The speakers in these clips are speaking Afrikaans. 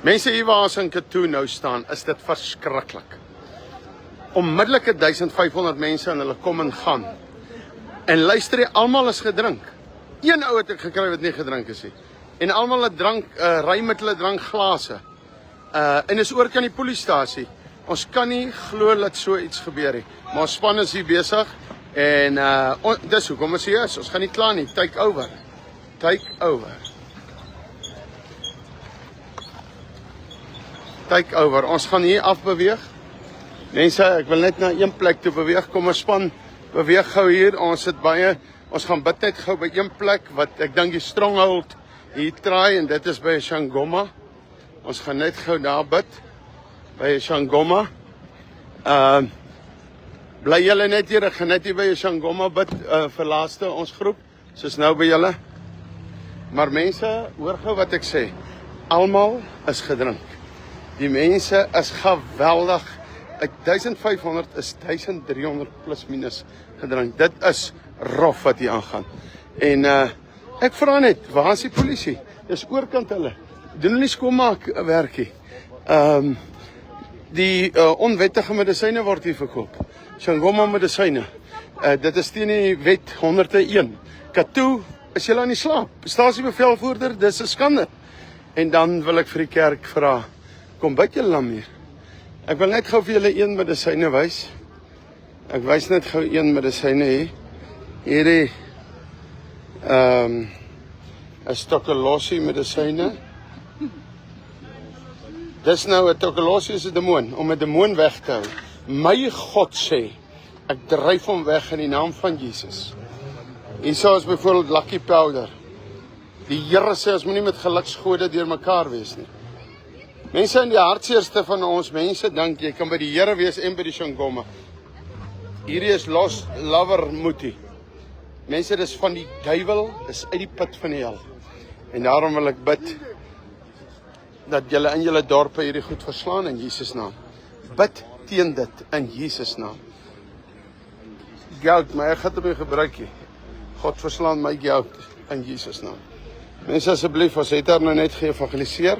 Mense hier waar ons in Katoen nou staan, is dit verskriklik. Onmiddellike 1500 mense en hulle kom en gaan. En luister jy, almal is gedrink. Een ou het ek gekry wat nie gedrink is nie. En almal het drank, ry met hulle drankglase. En is oor kan die polistasie. Ons kan nie glo dat so iets gebeur nie. Maar ons span is hier besig. En dis hoekom ons hier is. Ons gaan nie klaar nie. Take over. Take over. Take over. Ons gaan hier afbeweeg. Mense, ek wil net na een plek toe beweeg. Kom ons span, beweeg gou hier. Ons het baie, ons gaan bid net gou by een plek wat ek dink die stronghold hier traai en dit is by Shangoma. Ons gaan net gou daar bid by Shangoma. Bly julle net hier, ek gaan net hier by Shangoma bid vir laaste ons groep, soos nou by julle. Maar mense, hoor gou wat ek sê. Almal is gedrink. Die mense is geweldig. Uit 1500 is 1300 plus minus gedrink. Dit is rof wat hier aangaan. En ek vra net, waar is die polisie? Dis oorkant hulle. Doen hulle nie skoonmaak werkie. Die onwettige medisyne word hier verkoop. Shangoma medisyne. Dit is teen die wet 101. Katoen, is julle aan die slaap? Stasiebevelvoerder, dis 'n skande. En dan wil ek vir die kerk vra, kom byt julle dan hier. Ek wil net gou vir julle een medisyne wys. Ek wys net gou een medisyne hier. Hierdie is tuberculosis medisyne. Dis nou 'n tuberculosis is 'n demoon, om 'n demoon weg te hou. My God sê, ek dryf hom weg in die naam van Jesus. Hier is byvoorbeeld Lucky Powder. Die Here sê ons moenie met geluksgode deur mekaar wees nie. Mense in die hartseerste van ons mense dink jy kan by die Here wees en by die Shangoma. Hierdie is Los Lover Muti. Mense, dis van die duiwel, dis uit die put van die hel. En daarom wil ek bid dat julle in julle dorpe hierdie goed verslaan in Jesus naam. Bid teen dit in Jesus naam. Geld, maar ek gaan dit nie gebruik nie. God verslaan my geld in Jesus naam. Mense asseblief, ons het daar nou net geëvangeliseer.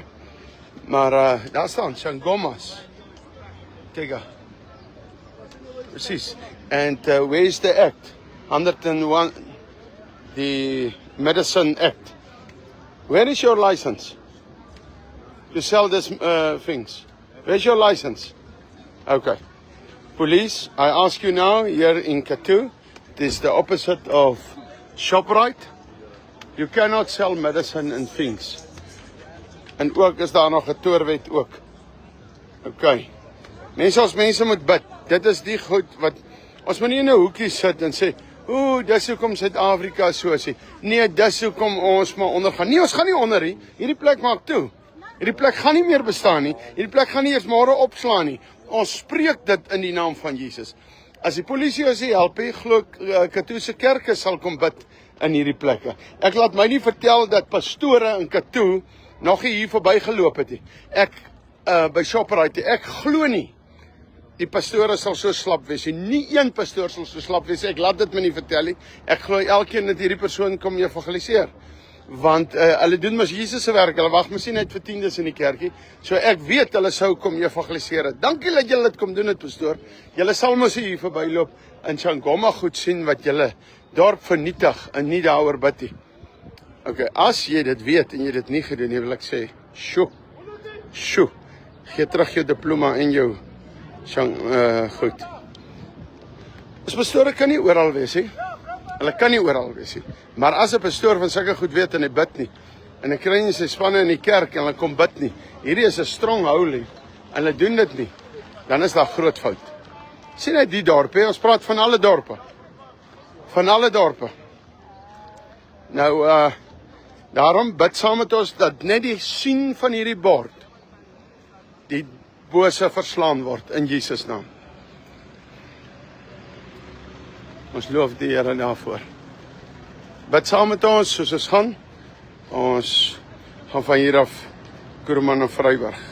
Maar daar staan Shangomas. Kyk. Precies. And where's the act? 101, the Medicine Act. Where is your license to sell these things? Where's your license? Okay. Police, I ask you now, here in Katoen, it is the opposite of ShopRite. You cannot sell medicine and things. En ook is daar nog 'n toorwet ook. Okay. Mense moet bid. Dit is die goed wat ons moet nie in 'n hoekie sit en sê, "Ooh, dis hoekom Suid-Afrika so is." Nee, dis hoekom ons maar ondergaan. Nee, ons gaan nie onder nie. Hierdie plek maak toe. Hierdie plek gaan nie meer bestaan nie. Hierdie plek gaan nie eers môre opslaan nie. Ons spreek dit in die naam van Jesus. As die polisie ons help, glo Katoen se kerke sal kom bid in hierdie plekke. Ek laat my nie vertel dat pastore in Katoen nog hier verby geloop het nie. Ek by ShopRite, ek glo nie die pastore sal so slap wees. Nie een pastoor sal so slap wees. Ek laat dit my nie vertel nie. Ek glo elkeen dat hierdie persoon kom evangeliseer. Want hulle doen mos Jesus se werk. Hulle wag mos nie net vir tiendes in die kerkie. So ek weet hulle sou kom evangeliseer. Dankie dat julle dit kom doen het, pastoor. Julle sal mos hier verbyloop in Shangoma goed sien wat julle dorp vernietig en nie daaroor bid nie. Okay, as jy dit weet en jy dit nie gedoen nie, wil ek sê, sjoe, gee terug jou diploma en jou goed. As pastore kan nie oral wees nie. Hulle kan nie oral wees nie. Maar as 'n pastoor van sulke goed weet en hy bid nie, en hy kry nie sy spanne in die kerk en hulle kom bid nie, hierdie is 'n strong holy, en hulle doen dit nie, dan is daar groot fout. Sien uit die dorpe, ons praat van alle dorpe. Van alle dorpe. Nou, daarom bid saam met ons dat net die sien van hierdie bord die bose verslaan word in Jesus naam. Ons loof die Here daarvoor. Bid saam met ons soos ons gaan. Ons gaan van hier af Kuruman na Vryburg.